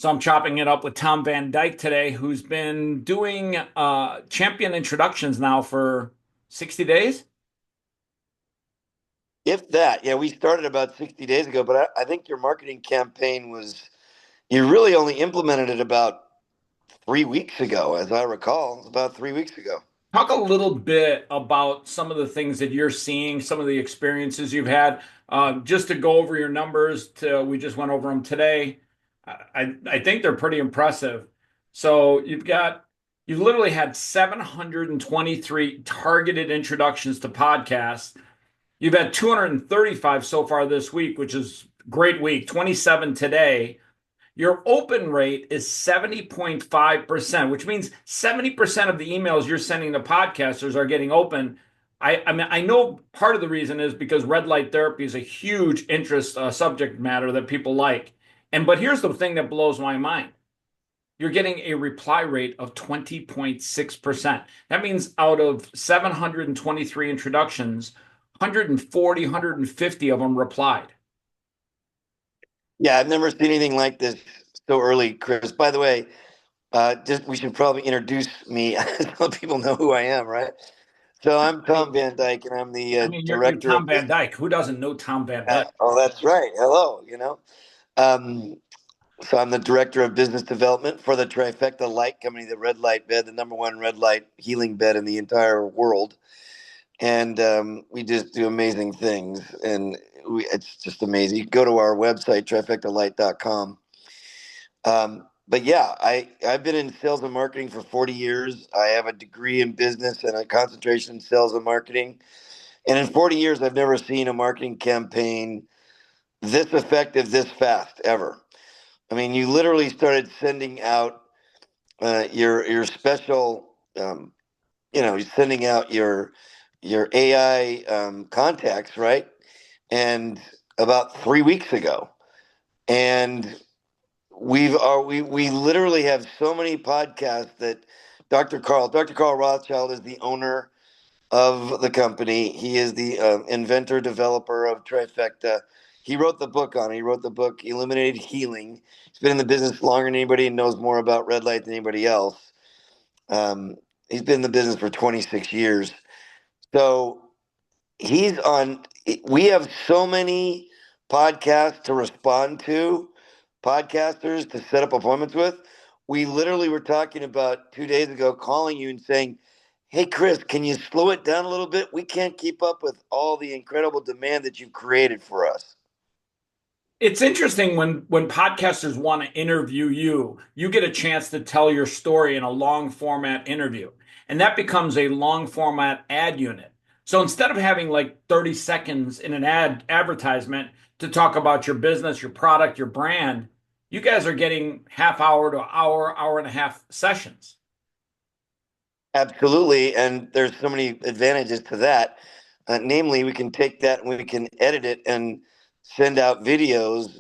So I'm chopping it up with Tom Van Dyke today, who's been doing champion introductions now for 60 days. If that, yeah, we started about 60 days ago, but I think your marketing campaign you really only implemented it about 3 weeks ago, as I recall. It was about 3 weeks ago. Talk a little bit about some of the things that you're seeing, some of the experiences you've had. Just to go over your numbers, we just went over them today. I think they're pretty impressive. So you've literally had 723 targeted introductions to podcasts. You've had 235 so far this week, which is great week, 27 today. Your open rate is 70.5%, which means 70% of the emails you're sending to podcasters are getting open. I mean, I know part of the reason is because red light therapy is a huge interest subject matter that people like. But here's the thing that blows my mind. You're getting a reply rate of 20.6%. That means out of 723 introductions, 140, 150 of them replied. Yeah, I've never seen anything like this so early, Chris. By the way, just we should probably introduce me so people know who I am, right? So I'm I Tom mean, Van Dyke, and I'm the you're director Tom of Van business. Dyke. Who doesn't know Tom Van Dyke? Oh, that's right. Hello, Um, so I'm the director of business development for the Trifecta Light Company, the red light bed, the number one red light healing bed in the entire world. And we just do amazing things, and it's just amazing. You can go to our website, trifectalight.com. But yeah, I've been in sales and marketing for 40 years. I have a degree in business and a concentration in sales and marketing. And in 40 years, I've never seen a marketing campaign this effective, this fast, ever. I mean, you literally started sending out your special, you're sending out your AI contacts, right? And about 3 weeks ago, and we literally have so many podcasts that Dr. Carl Rothschild is the owner of the company. He is the inventor developer of Trifecta. He wrote the book on it. He wrote the book Illuminated Healing. He's been in the business longer than anybody and knows more about red light than anybody else. Um, he's been in the business for 26 years. So he's on. We have so many podcasts to respond to, podcasters to set up appointments with. We literally were talking about 2 days ago, calling you and saying, "Hey, Chris, can you slow it down a little bit? We can't keep up with all the incredible demand that you've created for us." It's interesting when podcasters want to interview you, you get a chance to tell your story in a long format interview. And that becomes a long format ad unit. So instead of having like 30 seconds in an advertisement to talk about your business, your product, your brand, you guys are getting half hour to hour, hour and a half sessions. Absolutely, and there's so many advantages to that. Namely, we can take that and we can edit it and send out videos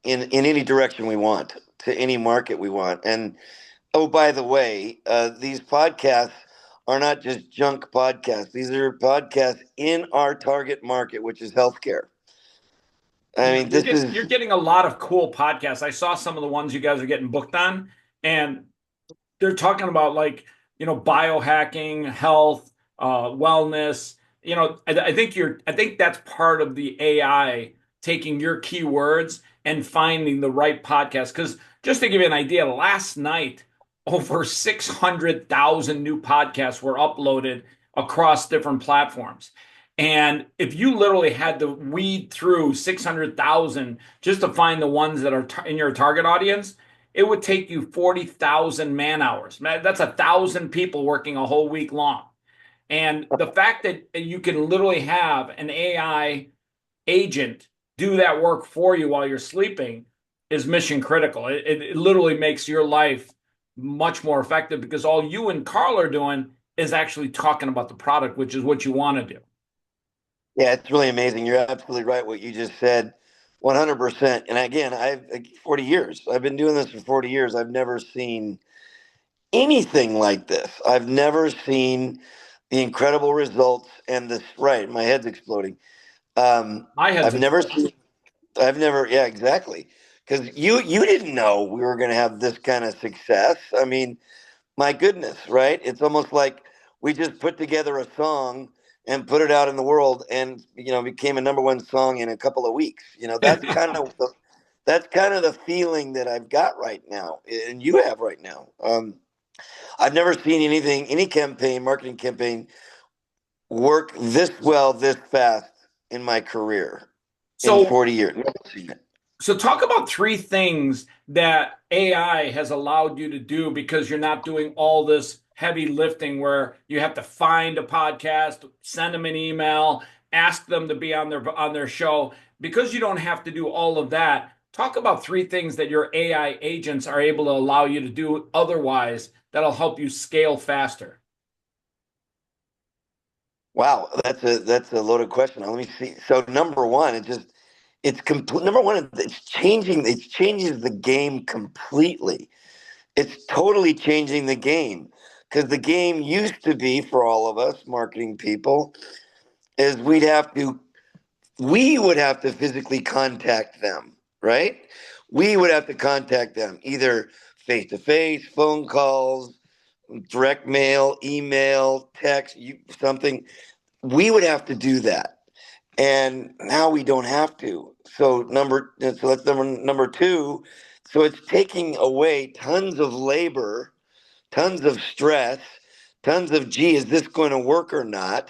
in any direction we want to any market we want. And oh, by the way, these podcasts are not just junk podcasts. These are podcasts in our target market, which is healthcare. I Yeah, mean, this you're is getting a lot of cool podcasts. I saw some of the ones you guys are getting booked on, and they're talking about like, biohacking, health, wellness. I think that's part of the AI taking your keywords and finding the right podcast. Because just to give you an idea, last night over 600,000 new podcasts were uploaded across different platforms. And if you literally had to weed through 600,000 just to find the ones that are in your target audience, it would take you 40,000 man hours. That's 1,000 people working a whole week long. And the fact that you can literally have an AI agent do that work for you while you're sleeping is mission critical. It literally makes your life much more effective because all you and Carl are doing is actually talking about the product, which is what you want to do. yeah, it's really amazing. You're absolutely right what you just said, 100%. And again, I've 40 years. I've been doing this for 40 years. I've never seen anything like this. I've never seen the incredible results and this. Right, my head's exploding. My head's I've never exploding. seen. I've never. Yeah, exactly. because you didn't know we were going to have this kind of success. I mean, my goodness, right? It's almost like we just put together a song and put it out in the world, and became a number one song in a couple of weeks. That's kind of the feeling that I've got right now, and you have right now. I've never seen any campaign, marketing campaign, work this well, this fast in my career in So 40 years. Never seen it. So talk about three things that AI has allowed you to do because you're not doing all this heavy lifting where you have to find a podcast, send them an email, ask them to be on their show. Because you don't have to do all of that, talk about three things that your AI agents are able to allow you to do otherwise that'll help you scale faster. Wow, that's a loaded question. Let me see. So number one, it's complete. Number one, it's changing. It changes the game completely. It's totally changing the game because the game used to be for all of us marketing people is we would have to physically contact them, right? We would have to contact them either face to face, phone calls, direct mail, email, text, something. We would have to do that, and now we don't have to. So that's number two. So it's taking away tons of labor, tons of stress, tons of, gee, is this going to work or not?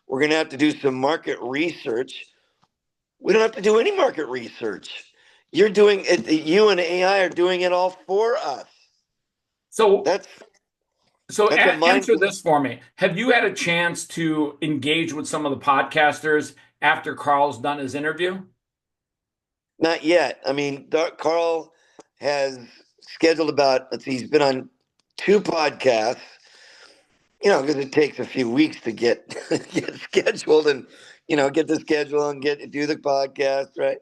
We're going to have to do some market research. We don't have to do any market research. You're doing it. You and AI are doing it all for us. So That's So that's a mind. answer this for me. Have you had a chance to engage with some of the podcasters after Carl's done his interview? Not yet. I mean, Carl has scheduled about, let's see, he's been on two podcasts, because it takes a few weeks to get scheduled and, get the schedule and do the podcast, right?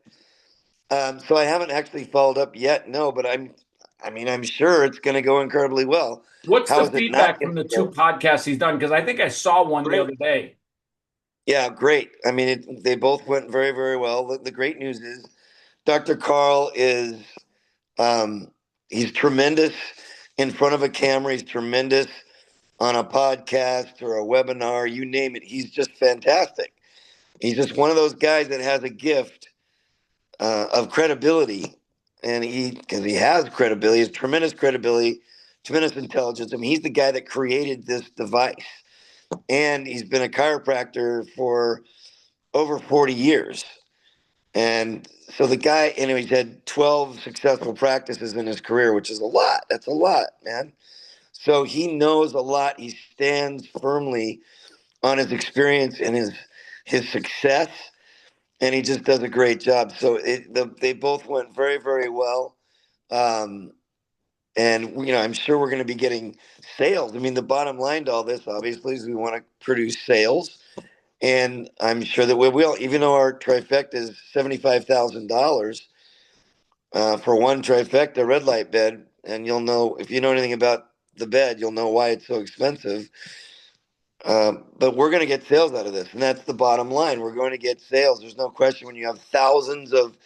So I haven't actually followed up yet, no, but I'm sure it's going to go incredibly well. What's How the is it not feedback going from the to two go? podcasts he's done? Because I think I saw one the Great. other day. Yeah, great. I mean, they both went very, very well. The great news is Dr. Carl is Um, he's tremendous in front of a camera. He's tremendous on a podcast or a webinar, you name it. He's just fantastic. He's just one of those guys that has a gift of credibility, and because he has credibility, has tremendous credibility, tremendous intelligence. I mean, he's the guy that created this device, and he's been a chiropractor for over 40 years. And so the guy, he's had 12 successful practices in his career, which is a lot. That's a lot, man. So he knows a lot. He stands firmly on his experience and his success, and he just does a great job. So they both went very, very well. Um, and I'm sure we're going to be getting sales. I mean, the bottom line to all this, obviously, is we want to produce sales, and I'm sure that we will. Even though our trifecta is $75,000 for one trifecta red light bed, and you'll know if you know anything about the bed, you'll know why it's so expensive. But we're going to get sales out of this, and that's the bottom line. We're going to get sales. There's no question when you have thousands of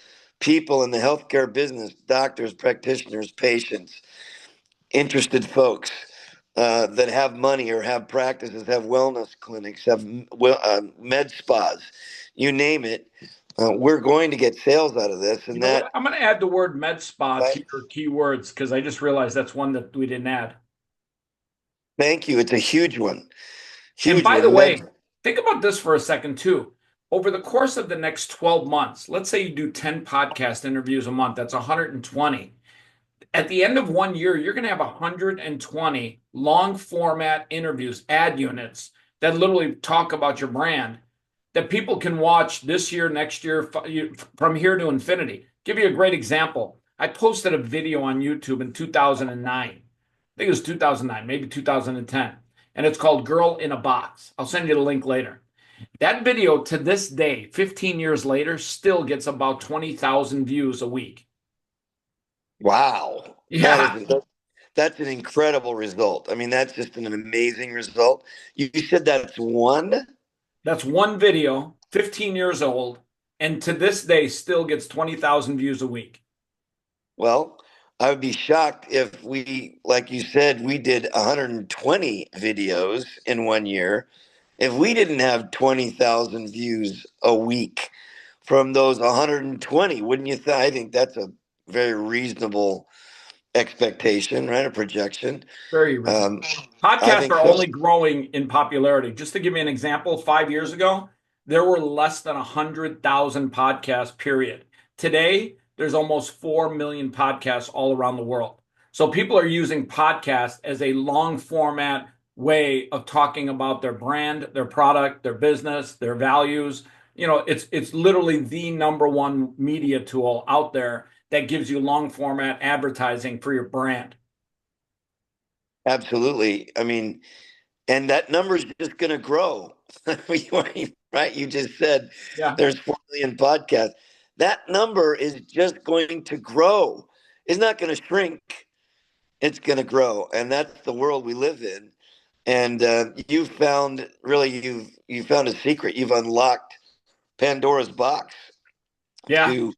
people in the healthcare business, doctors, practitioners, patients, interested folks that have money or have practices, have wellness clinics, have med spas, you name it. We're going to get sales out of this, You and know what? that. I'm going to add the word med spa to Right? your keywords because I just realized that's one that we didn't add. Thank you. It's a huge one. And Huge by the one. way, think about this for a second too. Over the course of the next 12 months, let's say you do 10 podcast interviews a month, that's 120. At the end of 1 year, you're going to have 120 long format interviews, ad units that literally talk about your brand that people can watch this year, next year, from here to infinity. Give you a great example. I posted a video on YouTube in 2009. I think it was 2009, maybe 2010. And it's called Girl in a Box. I'll send you the link later. That video to this day, 15 years later, still gets about 20,000 views a week. Wow. Yeah, That's an incredible result. I mean, that's just an amazing result. You said that's one? that's one video, 15 years old, and to this day still gets 20,000 views a week. Well, I would be shocked if we, like you said, we did 120 videos in 1 year. If we didn't have 20,000 views a week from those 120, wouldn't you think? I think that's a very reasonable expectation, right? A projection. Very reasonable. Um, I Podcasts think are so. only growing in popularity. Just to give you an example, 5 years ago, there were less than 100,000 podcasts, period. Today, there's almost 4 million podcasts all around the world. So people are using podcasts as a long format way of talking about their brand, their product, their business, their values. It's literally the number one media tool out there that gives you long format advertising for your brand. Absolutely. I mean, and that number is just going to grow. Right? You just said Yeah. there's 4 million podcasts. That number is just going to grow. It's not going to shrink. It's going to grow, and that's the world we live in. And you found really you found a secret. You've unlocked Pandora's box Yeah. to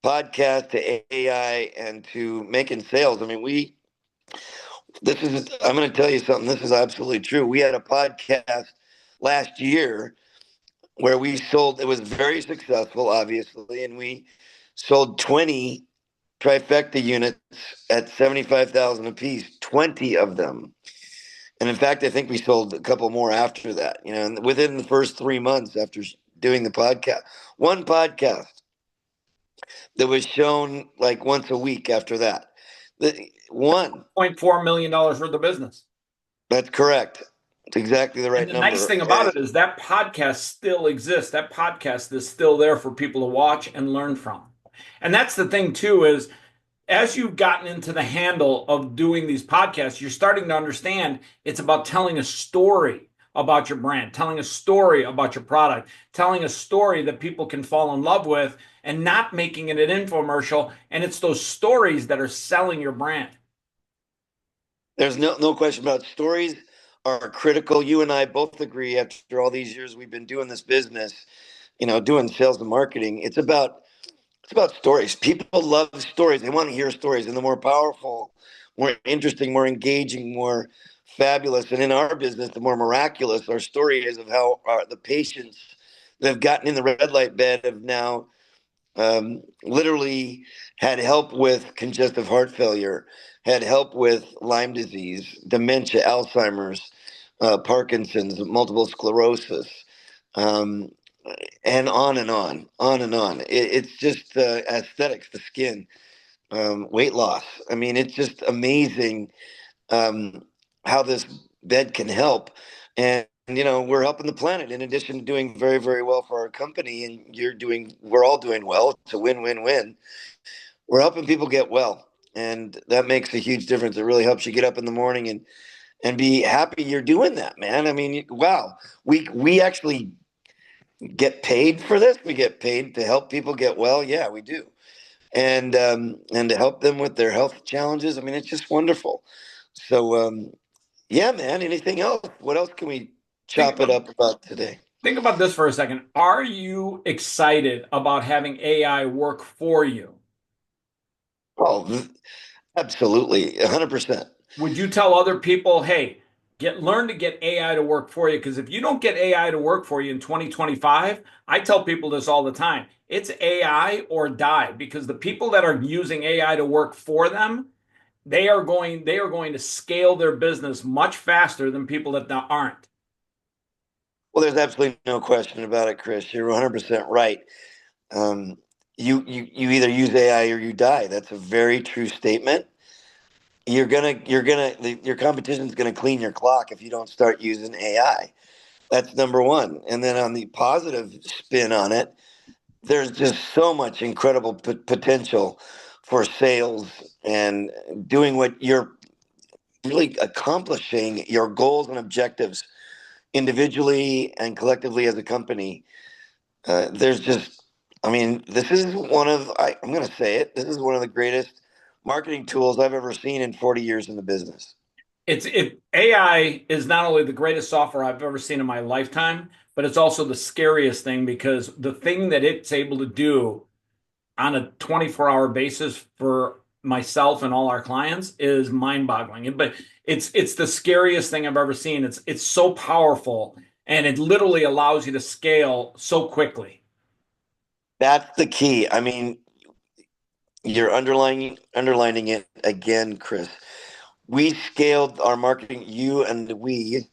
podcast, to AI, and to making sales. I mean, we this is I'm going to tell you something. This is absolutely true. We had a podcast last year where we sold. It was very successful, obviously, and we sold 20 trifecta units at 75,000 a piece. 20 of them. And in fact, I think we sold a couple more after that. And within the first 3 months after doing the podcast, one podcast that was shown like once a week after that. The one. $0.4 million worth of business. That's correct. It's exactly the And right the nice number. thing about it is that podcast still exists. That podcast is still there for people to watch and learn from. And that's the thing too, is as you've gotten into the handle of doing these podcasts, you're starting to understand it's about telling a story about your brand, telling a story about your product, telling a story that people can fall in love with and not making it an infomercial. And it's those stories that are selling your brand. There's no question about it. Stories are critical. You and I both agree after all these years we've been doing this business, doing sales and marketing. It's about stories. People love stories. They want to hear stories, and the more powerful, more interesting, more engaging, more fabulous, and in our business, the more miraculous our story is of how the patients that have gotten in the red light bed have now literally had help with congestive heart failure, had help with Lyme disease, dementia, Alzheimer's, Parkinson's, multiple sclerosis, um, and on and on, on and on. It's just aesthetics, the skin, weight loss. I mean, it's just amazing um, how this bed can help. And we're helping the planet in addition to doing very, very well for our company. And we're all doing well. It's a win-win-win. We're helping people get well. And that makes a huge difference. It really helps you get up in the morning and be happy you're doing that, man. I mean, wow, we actually get paid for this. We get paid to help people get well. Yeah, we do. And to help them with their health challenges. I mean, it's just wonderful. So yeah, man. Anything else? What else can we Think chop it about, up about today? think about this for a second. Are you excited about having AI work for you? Oh, absolutely, 100%. Would you tell other people, hey, learn to get AI to work for you? Because if you don't get AI to work for you in 2025, I tell people this all the time. It's AI or die because the people that are using AI to work for them, they are going to scale their business much faster than people that aren't. Well, there's absolutely no question about it, Chris. You're 100% right. Um, you either use AI or you die. That's a very true statement. Your competition's gonna clean your clock if you don't start using AI. That's number one. And then on the positive spin on it, there's just so much incredible potential for sales and doing what you're really accomplishing your goals and objectives individually and collectively as a company. There's just, I mean, this is I'm going to say it, this is one of the greatest marketing tools I've ever seen in 40 years in the business. AI is not only the greatest software I've ever seen in my lifetime, but it's also the scariest thing because the thing that it's able to do on a 24-hour basis for myself and all our clients is mind-boggling. But it's the scariest thing I've ever seen. It's so powerful, and it literally allows you to scale so quickly. That's the key. I mean, you're underlining it again, Chris. We scaled our marketing, you and we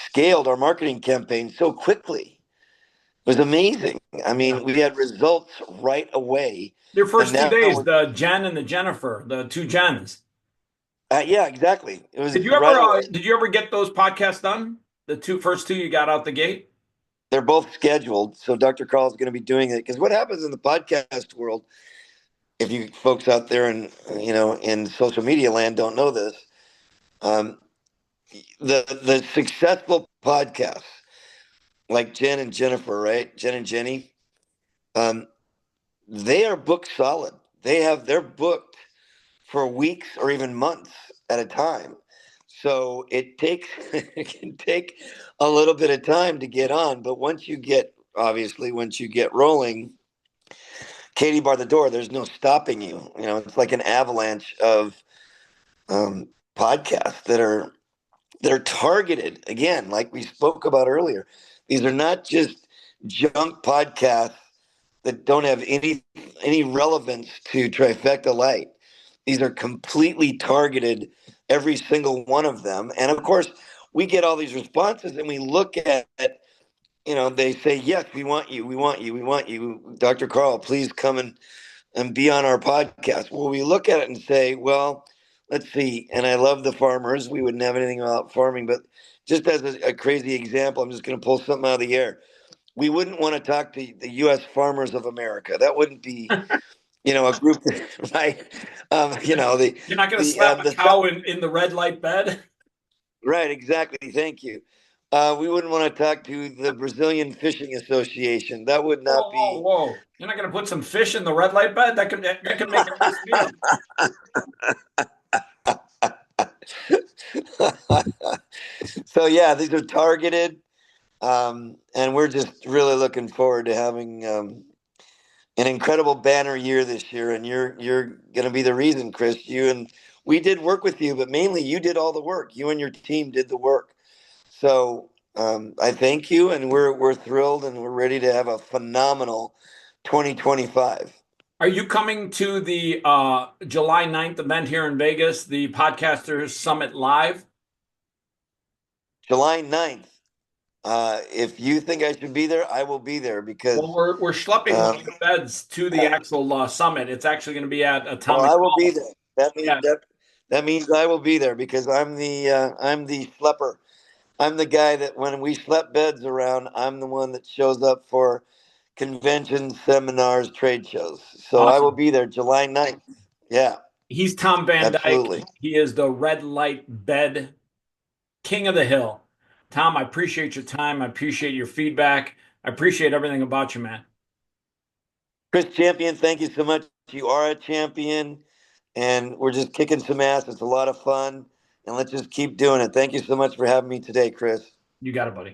scaled our marketing campaign so quickly. It was amazing. I Yeah. mean, we had results right away. Your And first two now, days, the Jen and the Jennifer, the two Jens. yeah, exactly. It was Did you right ever away. did you ever get those podcasts done? The two first two you got out the gate? They're both scheduled. So Dr. Carl is going to be doing it. Because what happens in the podcast world, if you folks out there in social media land don't know this, um, the successful podcasts like Jen and Jennifer, right? Jen and Jenny, um, they are booked solid. They're booked for weeks or even months at a time. So it can take a little bit of time to get on, but once you get rolling, Katie bar the door, there's no stopping you. You know, it's like an avalanche of podcasts that are targeted again, like we spoke about earlier. These are not just junk podcasts that don't have any relevance to Trifecta Light. These are completely targeted, every single one of them. And of course, we get all these responses, and we look at they say, yes, we want you, we want you, we want you, Dr. Carl, please come and be on our podcast. Well, we look at it and say, well, let's see. And I love the farmers. We wouldn't have anything about farming, but just as a crazy example, I'm just going to pull something out of the air. We wouldn't want to talk to the U.S. Farmers of America. That wouldn't be, a group, right? You're not going to slap a the cow in the red light bed. right, exactly. Thank you. We wouldn't want to talk to the Brazilian Fishing Association. That would not Whoa, whoa, be. whoa! You're not going to put some fish in the red light bed? That could you can make a nice meal. So yeah, these are targeted, and we're just really looking forward to having an incredible banner year this year. And you're going to be the reason, Chris. You and we did work with you, but mainly you did all the work. You and your team did the work. So I thank you, and we're thrilled, and we're ready to have a phenomenal 2025. Are you coming to the July 9th event here in Vegas, the Podcasters Summit Live? July 9th. If you think I should be there, I will be there Well, because we're schlepping one um, of the beds to the actual summit. It's actually going to be at well, Atomic I will be Golf. there. That means Yeah, that means I will be there because I'm the schlepper. I'm the guy that when we schlep beds around, I'm the one that shows up for conventions, seminars, trade shows. So I will awesome. be there July 9th. Yeah, He's Tom Van Dyke. absolutely. He is the red light bed king of the hill. Tom, I appreciate your time. I appreciate your feedback. I appreciate everything about you, man. Chris Champion, thank you so much. You are a champion, and we're just kicking some ass. It's a lot of fun, and let's just keep doing it. Thank you so much for having me today, Chris. You got it, buddy.